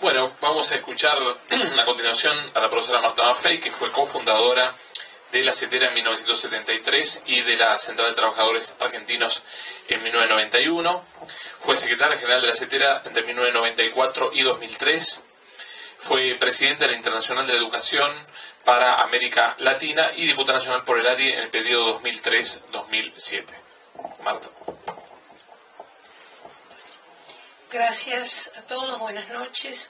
Bueno, vamos a escuchar a continuación a la profesora Marta Maffei, que fue cofundadora de la CETERA en 1973 y de la Central de Trabajadores Argentinos en 1991. Fue secretaria general de la CETERA entre 1994 y 2003. Fue presidenta de la Internacional de Educación para América Latina y diputada nacional por el ARI en el periodo 2003-2007. Marta. Gracias a todos, buenas noches.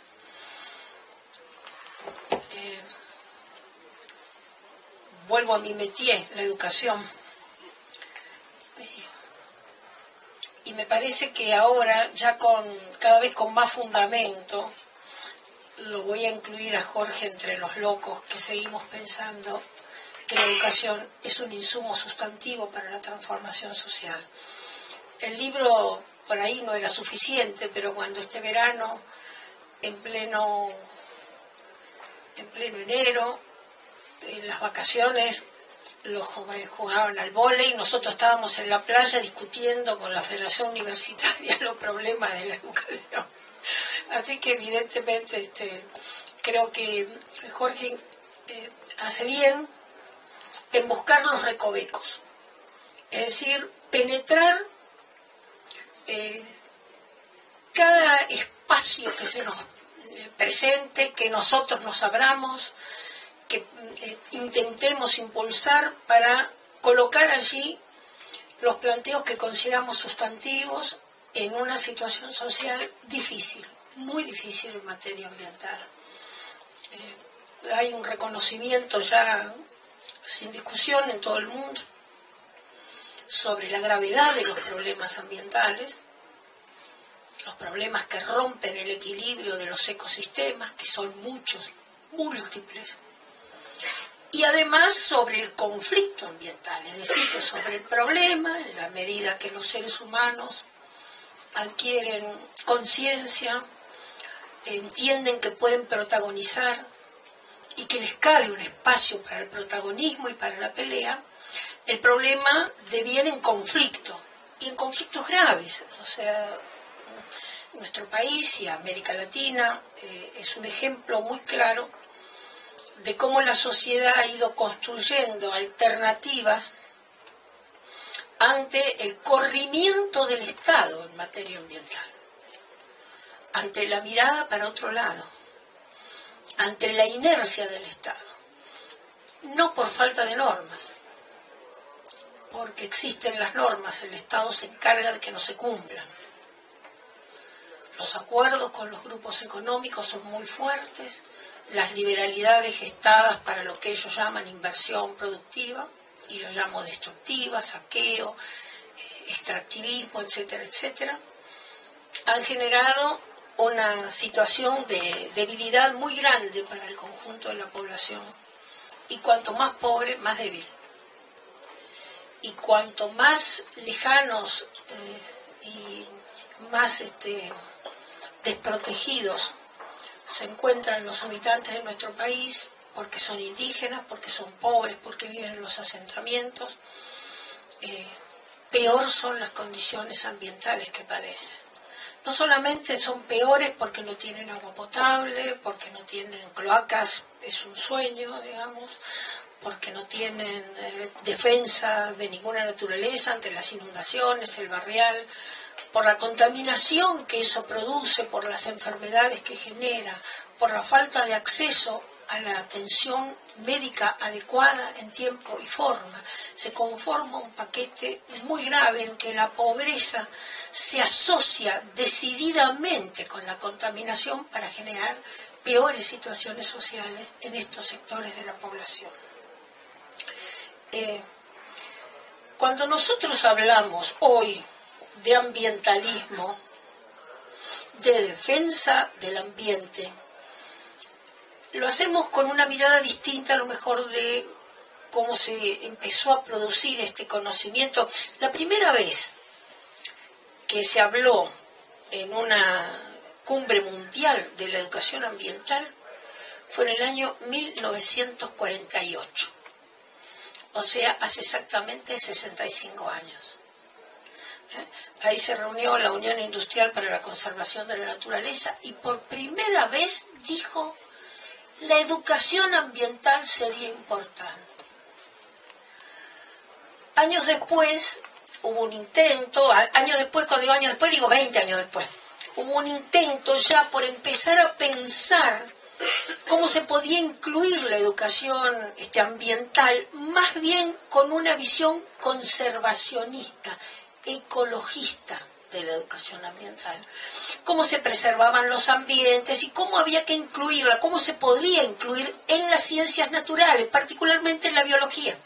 Vuelvo a mi métier, la educación. Y me parece que ahora, ya cada vez con más fundamento, lo voy a incluir a Jorge entre los locos que seguimos pensando que la educación es un insumo sustantivo para la transformación social. El libro por ahí no era suficiente, pero cuando este verano, en pleno enero, en las vacaciones, los jóvenes jugaban al vóley, nosotros estábamos en la playa discutiendo con la Federación Universitaria los problemas de la educación. Así que evidentemente creo que Jorge hace bien en buscar los recovecos, es decir, penetrar cada espacio que se nos presente, que nosotros nos abramos, que intentemos impulsar para colocar allí los planteos que consideramos sustantivos en una situación social difícil, muy difícil en materia ambiental. Hay un reconocimiento ya sin discusión en todo el mundo sobre la gravedad de los problemas ambientales, los problemas que rompen el equilibrio de los ecosistemas, que son muchos, múltiples, y además sobre el conflicto ambiental, es decir, que sobre el problema, en la medida que los seres humanos adquieren conciencia, entienden que pueden protagonizar y que les cabe un espacio para el protagonismo y para la pelea, el problema deviene en conflicto, y en conflictos graves. O sea, nuestro país y América Latina es un ejemplo muy claro de cómo la sociedad ha ido construyendo alternativas ante el corrimiento del Estado en materia ambiental, ante la mirada para otro lado, ante la inercia del Estado, no por falta de normas, porque existen las normas, el Estado se encarga de que no se cumplan. Los acuerdos con los grupos económicos son muy fuertes, las liberalidades gestadas para lo que ellos llaman inversión productiva, y yo llamo destructiva, saqueo, extractivismo, etcétera, etcétera, han generado una situación de debilidad muy grande para el conjunto de la población. Y cuanto más pobre, más débil. Y cuanto más lejanos y más desprotegidos se encuentran los habitantes de nuestro país, porque son indígenas, porque son pobres, porque viven en los asentamientos, peor son las condiciones ambientales que padecen. No solamente son peores porque no tienen agua potable, porque no tienen cloacas, es un sueño, digamos, porque no tienen defensa de ninguna naturaleza ante las inundaciones, el barrial, por la contaminación que eso produce, por las enfermedades que genera, por la falta de acceso a la atención médica adecuada en tiempo y forma. Se conforma un paquete muy grave en que la pobreza se asocia decididamente con la contaminación para generar peores situaciones sociales en estos sectores de la población. Cuando nosotros hablamos hoy de ambientalismo, de defensa del ambiente, lo hacemos con una mirada distinta a lo mejor de cómo se empezó a producir este conocimiento. La primera vez que se habló en una cumbre mundial de la educación ambiental fue en el año 1948. O sea, hace exactamente 65 años. Ahí se reunió la Unión Industrial para la Conservación de la Naturaleza y por primera vez dijo: la educación ambiental sería importante. Años después hubo un intento, años después, cuando digo años después, digo 20 años después, hubo un intento ya por empezar a pensar cómo se podía incluir la educación ambiental, más bien con una visión conservacionista, ecologista de la educación ambiental. Cómo se preservaban los ambientes y cómo había que incluirla, cómo se podía incluir en las ciencias naturales, particularmente en la biología.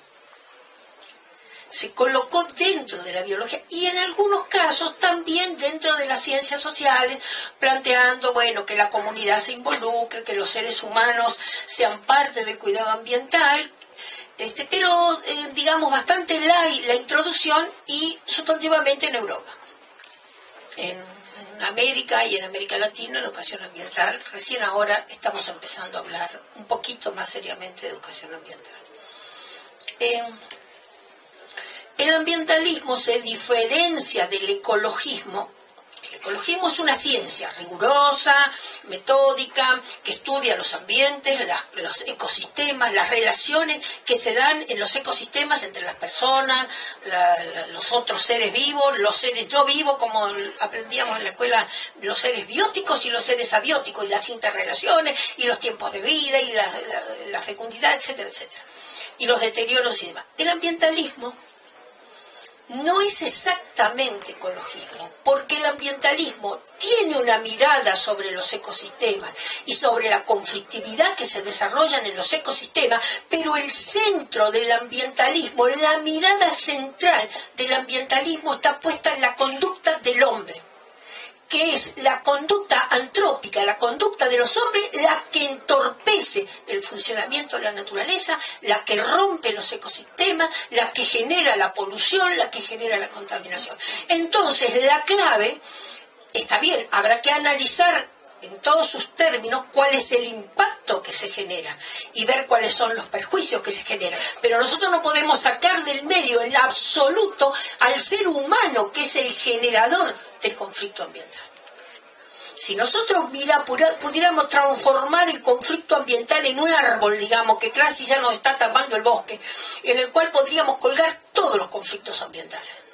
Se colocó dentro de la biología y en algunos casos también dentro de las ciencias sociales, planteando, bueno, que la comunidad se involucre, que los seres humanos sean parte del cuidado ambiental, pero digamos bastante light la introducción y sustantivamente en Europa. En América y en América Latina la educación ambiental, recién ahora estamos empezando a hablar un poquito más seriamente de educación ambiental. El ambientalismo se diferencia del ecologismo. El ecologismo es una ciencia rigurosa, metódica, que estudia los ambientes, los ecosistemas, las relaciones que se dan en los ecosistemas entre las personas, los otros seres vivos, los seres no vivos, como aprendíamos en la escuela, los seres bióticos y los seres abióticos, y las interrelaciones, y los tiempos de vida, y la fecundidad, etcétera, etcétera, y los deterioros y demás. El ambientalismo no es exactamente ecologismo, porque el ambientalismo tiene una mirada sobre los ecosistemas y sobre la conflictividad que se desarrollan en los ecosistemas, pero el centro del ambientalismo, la mirada central del ambientalismo está puesta en la conducta del hombre, que es la conducta antrópica, la conducta de los hombres, la que entorpece el funcionamiento de la naturaleza, la que rompe los ecosistemas, la que genera la polución, la que genera la contaminación. Entonces, la clave, está bien, habrá que analizar en todos sus términos cuál es el impacto que se genera y ver cuáles son los perjuicios que se generan. Pero nosotros no podemos sacar del medio en absoluto al ser humano, que es el generador del conflicto ambiental. Si nosotros pudiéramos transformar el conflicto ambiental en un árbol, digamos, que casi ya nos está tapando el bosque, en el cual podríamos colgar todos los conflictos ambientales.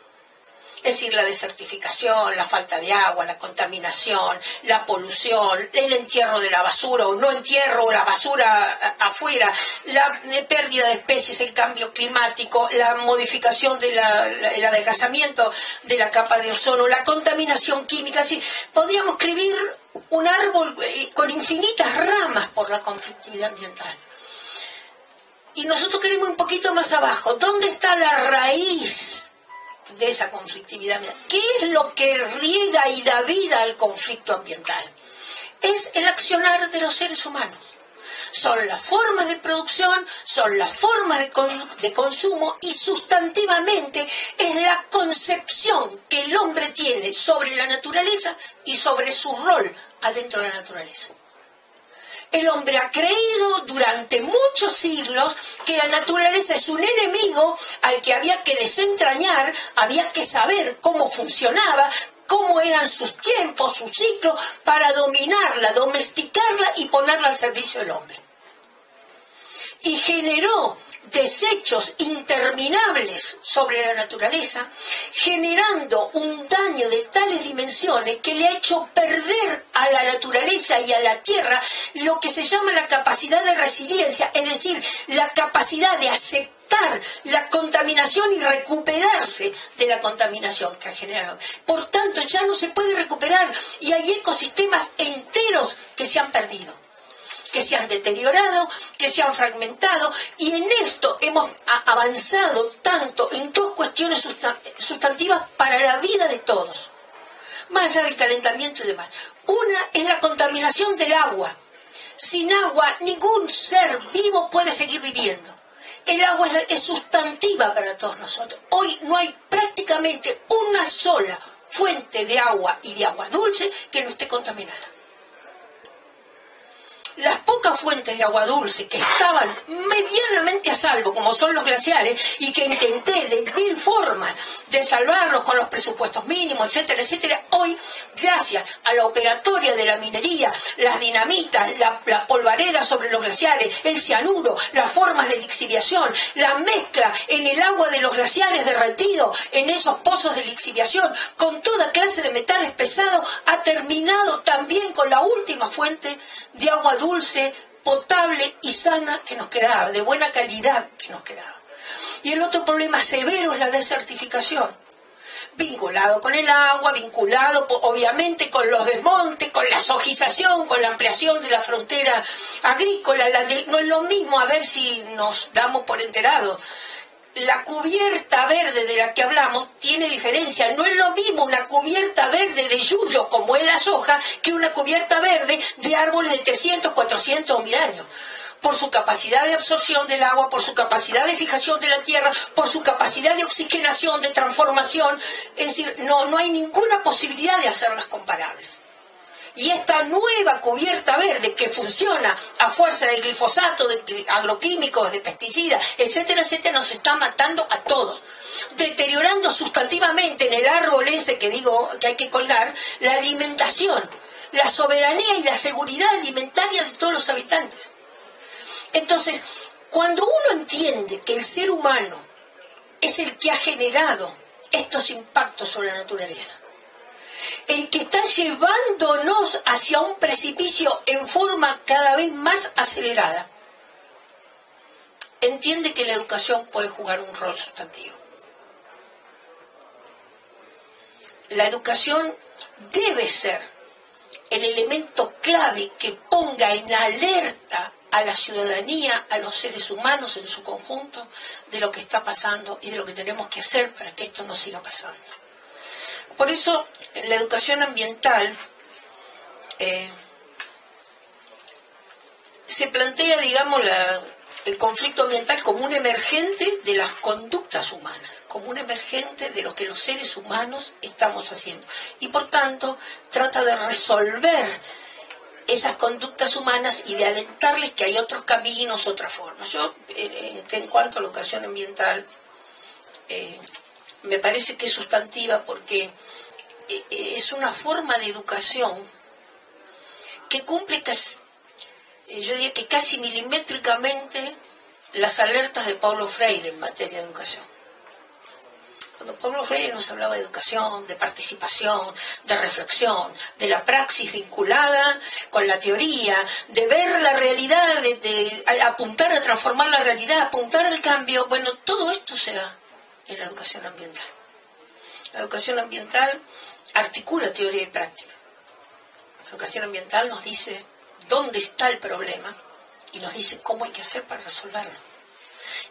Es decir, la desertificación, la falta de agua, la contaminación, la polución, el entierro de la basura o no entierro, la basura afuera, la pérdida de especies, el cambio climático, la modificación el adelgazamiento de la capa de ozono, la contaminación química. Así, podríamos escribir un árbol con infinitas ramas por la conflictividad ambiental. Y nosotros queremos un poquito más abajo. ¿Dónde está la raíz de esa conflictividad? ¿Qué es lo que riega y da vida al conflicto ambiental? Es el accionar de los seres humanos. Son las formas de producción, son las formas de consumo y sustantivamente es la concepción que el hombre tiene sobre la naturaleza y sobre su rol adentro de la naturaleza. El hombre ha creído durante muchos siglos que la naturaleza es un enemigo al que había que desentrañar, había que saber cómo funcionaba, cómo eran sus tiempos, sus ciclos, para dominarla, domesticarla y ponerla al servicio del hombre. Y generó desechos interminables sobre la naturaleza, generando un daño de tales dimensiones que le ha hecho perder a la naturaleza y a la tierra lo que se llama la capacidad de resiliencia, es decir, la capacidad de aceptar la contaminación y recuperarse de la contaminación que ha generado. Por tanto, ya no se puede recuperar y hay ecosistemas enteros que se han perdido, que se han deteriorado, que se han fragmentado, y en esto hemos avanzado tanto en dos cuestiones sustantivas para la vida de todos, más allá del calentamiento y demás. Una es la contaminación del agua. Sin agua ningún ser vivo puede seguir viviendo. El agua es sustantiva para todos nosotros. Hoy no hay prácticamente una sola fuente de agua y de agua dulce que no esté contaminada. las pocas fuentes de agua dulce que estaban medianamente a salvo, como son los glaciares, y que intenté de mil formas de salvarlos con los presupuestos mínimos, etcétera, etcétera, hoy, gracias a la operatoria de la minería, las dinamitas, la polvareda sobre los glaciares, el cianuro, las formas de lixiviación, la mezcla en el agua de los glaciares derretidos, en esos pozos de lixiviación, con toda clase de metales pesados, ha terminado también con la última fuente de agua dulce, potable y sana que nos quedaba, de buena calidad que nos quedaba. Y el otro problema severo es la desertificación, vinculado con el agua, vinculado obviamente con los desmontes, con la sojización, con la ampliación de la frontera agrícola. No es lo mismo, a ver si nos damos por enterados. La cubierta verde de la que hablamos tiene diferencia. No es lo mismo una cubierta verde de yuyo, como es la soja, que una cubierta verde de árboles de 300, 400 o 1000 años. Por su capacidad de absorción del agua, por su capacidad de fijación de la tierra, por su capacidad de oxigenación, de transformación. Es decir, no hay ninguna posibilidad de hacerlas comparables. Y esta nueva cubierta verde que funciona a fuerza de glifosato, de agroquímicos, de pesticidas, etcétera, etcétera, nos está matando a todos, deteriorando sustantivamente en el árbol ese que digo que hay que colgar, la alimentación, la soberanía y la seguridad alimentaria de todos los habitantes. Entonces, cuando uno entiende que el ser humano es el que ha generado estos impactos sobre la naturaleza, el que está llevándonos hacia un precipicio en forma cada vez más acelerada, entiende que la educación puede jugar un rol sustantivo. La educación debe ser el elemento clave que ponga en alerta a la ciudadanía, a los seres humanos en su conjunto, de lo que está pasando y de lo que tenemos que hacer para que esto no siga pasando. Por eso, la educación ambiental se plantea, digamos, el conflicto ambiental como un emergente de las conductas humanas, como un emergente de lo que los seres humanos estamos haciendo. Y por tanto, trata de resolver esas conductas humanas y de alentarles que hay otros caminos, otras formas. Yo, en cuanto a la educación ambiental, me parece que es sustantiva porque es una forma de educación que cumple casi, yo diría que casi milimétricamente las alertas de Paulo Freire en materia de educación. Cuando Paulo Freire nos hablaba de educación, de participación, de reflexión, de la praxis vinculada con la teoría, de ver la realidad, de apuntar a transformar la realidad, apuntar al cambio, bueno, todo esto se da en la educación ambiental. La educación ambiental articula teoría y práctica. La educación ambiental nos dice dónde está el problema y nos dice cómo hay que hacer para resolverlo.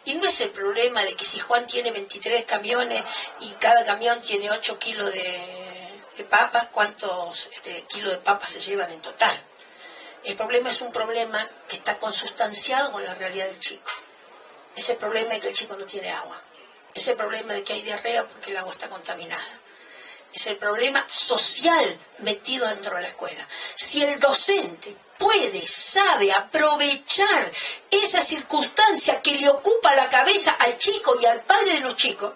Y no es el problema de que si Juan tiene 23 camiones y cada camión tiene 8 kilos de papas, ¿cuántos kilos de papas se llevan en total? El problema es un problema que está consustanciado con la realidad del chico. Es el problema de que el chico no tiene agua. Es el problema de que hay diarrea porque el agua está contaminada. Es el problema social metido dentro de la escuela. Si el docente sabe aprovechar esa circunstancia que le ocupa la cabeza al chico y al padre de los chicos,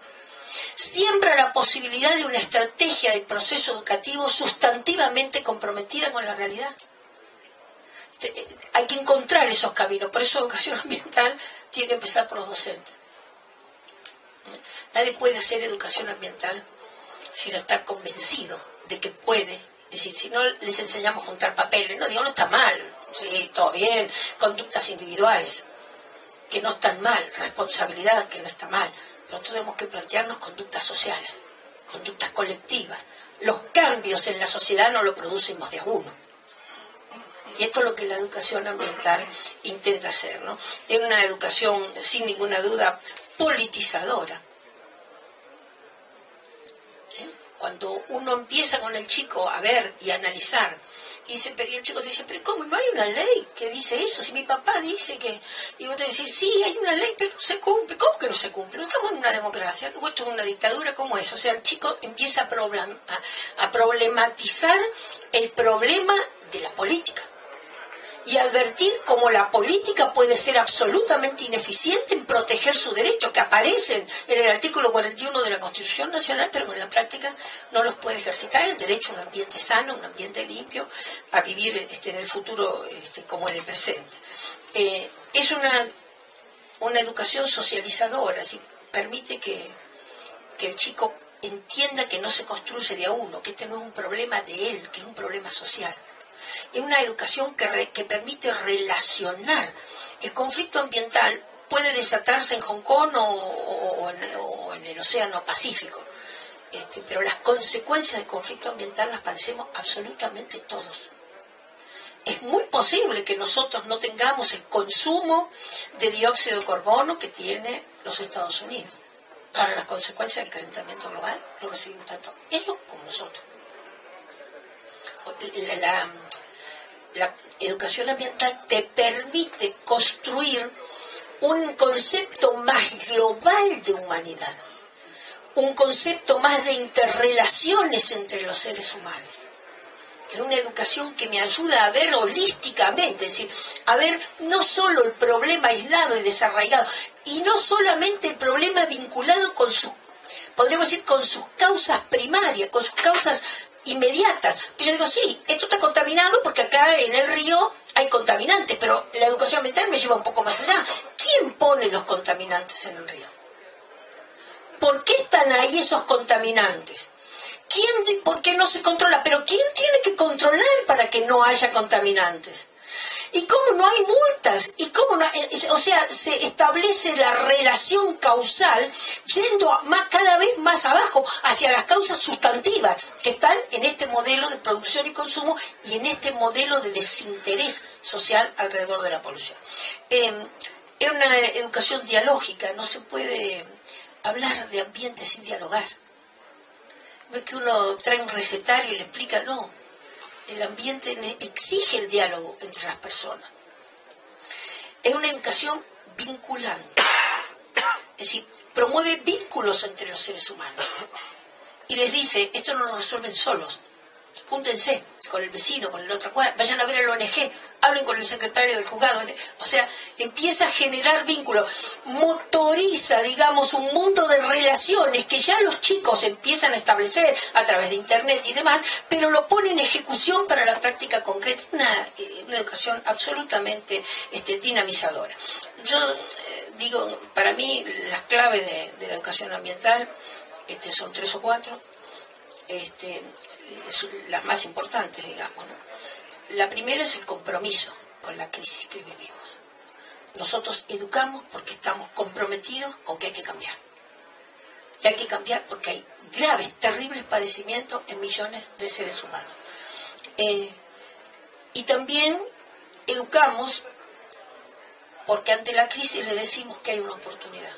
siembra la posibilidad de una estrategia del proceso educativo sustantivamente comprometida con la realidad. Hay que encontrar esos caminos. Por eso educación ambiental tiene que empezar por los docentes. Nadie puede hacer educación ambiental sin estar convencido de que puede. Es decir, si no les enseñamos a juntar papeles, no está mal, sí, todo bien, conductas individuales, que no están mal, responsabilidad, que no está mal, pero tenemos que plantearnos conductas sociales, conductas colectivas. Los cambios en la sociedad no los producimos de a uno. Y esto es lo que la educación ambiental intenta hacer, ¿no? Es una educación, sin ninguna duda, politizadora. Cuando uno empieza con el chico a ver y a analizar, y el chico te dice, pero ¿cómo? No hay una ley que dice eso, si mi papá dice que... Y vos te decís, sí, hay una ley, pero no se cumple. ¿Cómo que no se cumple? No estamos en una democracia, esto es una dictadura, ¿cómo es? O sea, el chico empieza a problematizar el problema de la política. Y y advertir cómo la política puede ser absolutamente ineficiente en proteger sus derechos, que aparecen en el artículo 41 de la Constitución Nacional, pero en la práctica no los puede ejercitar. El derecho a un ambiente sano, un ambiente limpio, a vivir en el futuro como en el presente. Es una educación socializadora, ¿sí? Permite que el chico entienda que no se construye de a uno, que este no es un problema de él, que es un problema social. Es una educación que permite relacionar. El conflicto ambiental puede desatarse en Hong Kong o en el Océano Pacífico, pero las consecuencias del conflicto ambiental las padecemos absolutamente todos. Es muy posible que nosotros no tengamos el consumo de dióxido de carbono que tiene los Estados Unidos. Para las consecuencias del calentamiento global lo recibimos tanto ellos como nosotros. La educación ambiental te permite construir un concepto más global de humanidad, un concepto más de interrelaciones entre los seres humanos. Es una educación que me ayuda a ver holísticamente, es decir, a ver no solo el problema aislado y desarraigado, y no solamente el problema vinculado con podríamos decir, con sus causas primarias, con sus causas inmediatas. Yo digo, sí, esto está contaminado porque acá en el río hay contaminantes, pero la educación ambiental me lleva un poco más allá. ¿Quién pone los contaminantes en el río? ¿Por qué están ahí esos contaminantes? ¿Por qué no se controla? Pero ¿quién tiene que controlar para que no haya contaminantes? ¿Y cómo no hay multas? ¿Y cómo no? O sea, se establece la relación causal yendo cada vez más abajo hacia las causas sustantivas que están en este modelo de producción y consumo y en este modelo de desinterés social alrededor de la polución. Es una educación dialógica, no se puede hablar de ambiente sin dialogar. No es que uno trae un recetario y le explica, no. El ambiente exige el diálogo entre las personas. Es una educación vinculante. Es decir, promueve vínculos entre los seres humanos. Y les dice, esto no lo resuelven solos. Júntense con el vecino, con el de otra cuadra, vayan a ver el ONG, hablen con el secretario del juzgado. O sea, empieza a generar vínculos, motoriza, digamos, un mundo de relaciones que ya los chicos empiezan a establecer a través de internet y demás, pero lo pone en ejecución para la práctica concreta. Una educación absolutamente dinamizadora. Yo digo, para mí las claves de la educación ambiental son 3 o 4. Las más importantes, digamos, ¿no? La primera es el compromiso con la crisis que vivimos. Nosotros educamos porque estamos comprometidos con que hay que cambiar. Y hay que cambiar porque hay graves, terribles padecimientos en millones de seres humanos. Y también educamos porque ante la crisis le decimos que hay una oportunidad.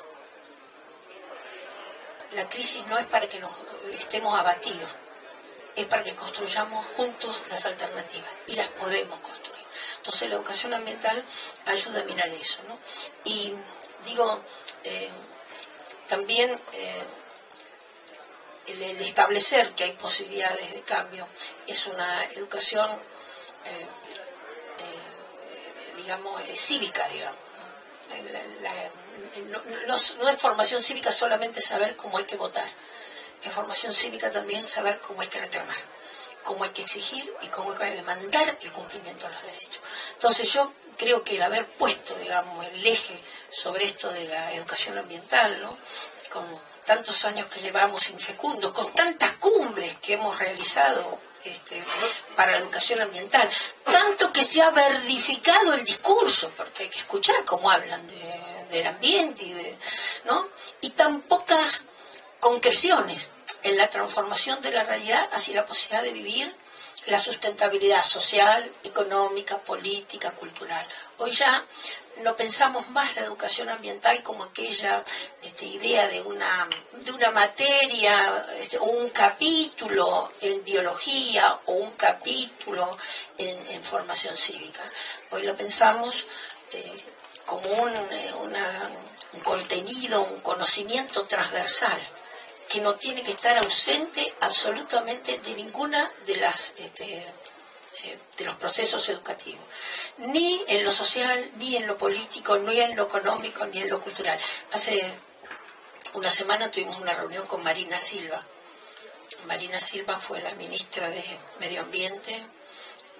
La crisis no es para que nos estemos abatidos, es para que construyamos juntos las alternativas, y las podemos construir. Entonces la educación ambiental ayuda a mirar eso, ¿no? Y digo, también el establecer que hay posibilidades de cambio es una educación, digamos, cívica, digamos. No es formación cívica solamente saber cómo hay que votar. Es formación cívica también saber cómo hay que reclamar, cómo hay que exigir y cómo hay que demandar el cumplimiento de los derechos. Entonces yo creo que el haber puesto, digamos, el eje sobre esto de la educación ambiental, ¿no? Con tantos años que llevamos infecundos, con tantas cumbres que hemos realizado para la educación ambiental, tanto que se ha verdificado el discurso, porque hay que escuchar cómo hablan del ambiente, ¿no? Y tan pocas concreciones en la transformación de la realidad hacia la posibilidad de vivir la sustentabilidad social, económica, política, cultural. Hoy ya no pensamos más la educación ambiental como aquella idea de una materia o un capítulo en biología o un capítulo en formación cívica. Hoy lo pensamos como un contenido, un conocimiento transversal que no tiene que estar ausente absolutamente de ninguna de las de los procesos educativos, ni en lo social, ni en lo político, ni en lo económico, ni en lo cultural. Hace una semana tuvimos una reunión con Marina Silva. Marina Silva fue la ministra de Medio Ambiente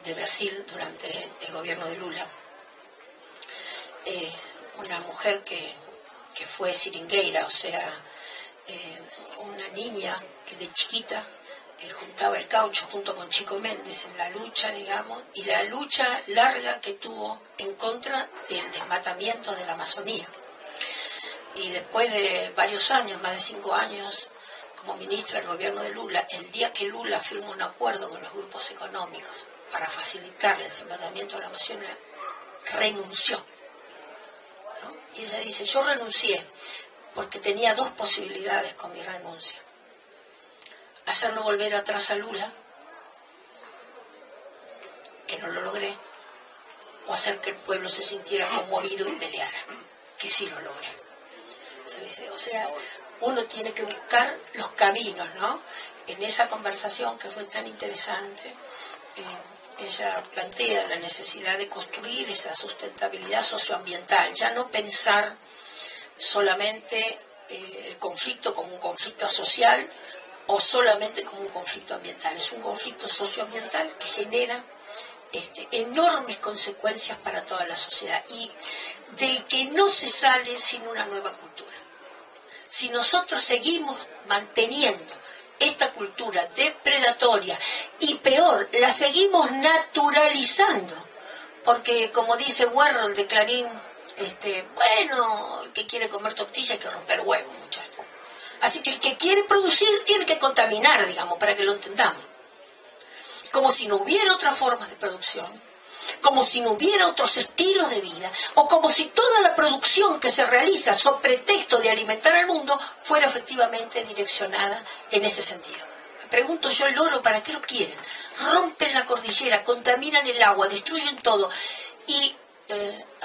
de Brasil durante el gobierno de Lula. Una mujer que fue seringueira, o sea, una niña que de chiquita juntaba el caucho junto con Chico Méndez en la lucha, digamos, y la lucha larga que tuvo en contra del desmatamiento de la Amazonía. Y después de varios años, más de 5 años, como ministra del gobierno de Lula, el día que Lula firmó un acuerdo con los grupos económicos para facilitarle el desmatamiento de la Amazonía, renunció, ¿no? Y ella dice, yo renuncié porque tenía 2 posibilidades con mi renuncia: hacerlo volver atrás a Lula, que no lo logré, o hacer que el pueblo se sintiera conmovido y peleara, que sí lo logré. O sea, uno tiene que buscar los caminos, ¿no? En esa conversación que fue tan interesante, ella plantea la necesidad de construir esa sustentabilidad socioambiental, ya no pensar solamente el conflicto como un conflicto social o solamente como un conflicto ambiental. Es un conflicto socioambiental que genera enormes consecuencias para toda la sociedad y del que no se sale sin una nueva cultura. Si nosotros seguimos manteniendo esta cultura depredatoria y peor, la seguimos naturalizando, porque como dice Warhol de Clarín, bueno, el que quiere comer tortilla hay que romper huevos, muchachos. Así que el que quiere producir tiene que contaminar, digamos, para que lo entendamos. Como si no hubiera otras formas de producción, como si no hubiera otros estilos de vida, o como si toda la producción que se realiza sobre pretexto de alimentar al mundo fuera efectivamente direccionada en ese sentido. Me pregunto yo, el oro, ¿para qué lo quieren? Rompen la cordillera, contaminan el agua, destruyen todo. Y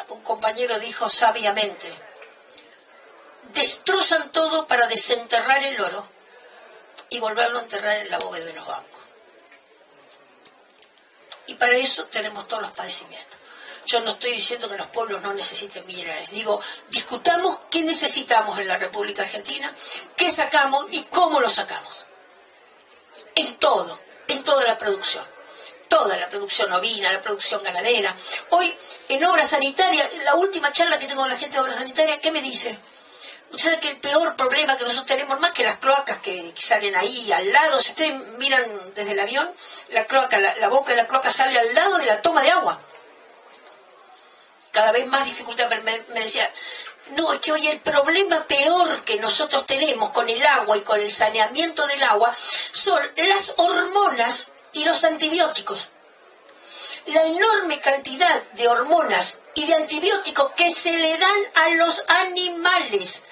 un compañero dijo sabiamente, destrozan todo para desenterrar el oro y volverlo a enterrar en la bóveda de los bancos. Y para eso tenemos todos los padecimientos. Yo no estoy diciendo que los pueblos no necesiten minerales. Digo, discutamos qué necesitamos en la República Argentina, qué sacamos y cómo lo sacamos. En todo, en toda la producción. Toda la producción ovina, la producción ganadera. Hoy, en obra sanitaria, la última charla que tengo con la gente de obra sanitaria, ¿qué me dice? Usted sabe que el peor problema que nosotros tenemos, más que las cloacas que salen ahí al lado, si ustedes miran desde el avión, la cloaca, la boca de la cloaca sale al lado de la toma de agua. Cada vez más dificultad. Me decía, no, es que hoy el problema peor que nosotros tenemos con el agua y con el saneamiento del agua son las hormonas y los antibióticos. La enorme cantidad de hormonas y de antibióticos que se le dan a los animales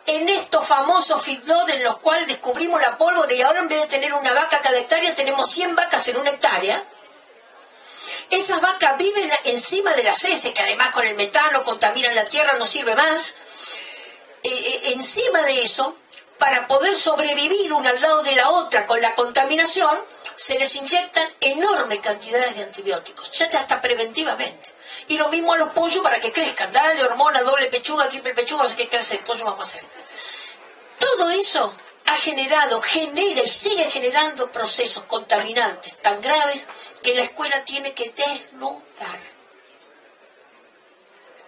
en estos famosos feedlot en los cuales descubrimos la pólvora y ahora en vez de tener una vaca cada hectárea tenemos 100 vacas en una hectárea. Esas vacas viven encima de las heces, que además con el metano contaminan la tierra, no sirve más. Encima de eso, para poder sobrevivir una al lado de la otra con la contaminación, se les inyectan enormes cantidades de antibióticos, ya hasta preventivamente. Y lo mismo a los pollos para que crezcan. Dale hormona, doble pechuga, triple pechuga, no sé qué clase de pollo vamos a hacer. Todo eso ha generado, genera y sigue generando procesos contaminantes tan graves que la escuela tiene que desnudar.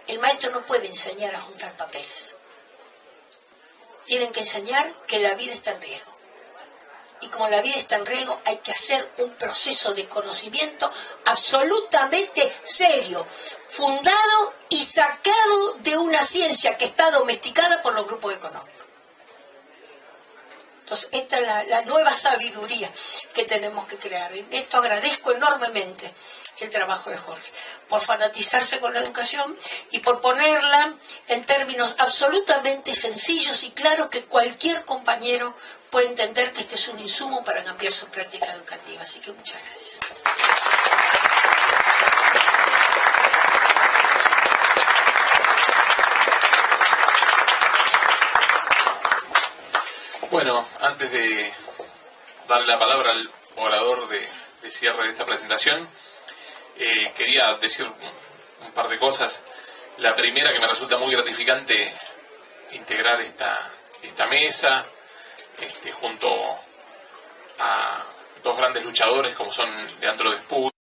El maestro no puede enseñar a juntar papeles. Tienen que enseñar que la vida está en riesgo. Y como la vida está en riesgo, hay que hacer un proceso de conocimiento absolutamente serio, fundado y sacado de una ciencia que está domesticada por los grupos económicos. Entonces, esta es la nueva sabiduría que tenemos que crear. En esto agradezco enormemente el trabajo de Jorge, por fanatizarse con la educación y por ponerla en términos absolutamente sencillos y claros que cualquier compañero puede entender que este es un insumo para cambiar su práctica educativa. Así que muchas gracias. Bueno, antes de darle la palabra al orador de cierre de esta presentación, Quería decir un par de cosas. La primera, que me resulta muy gratificante integrar esta mesa junto a dos grandes luchadores como son Leandro Despú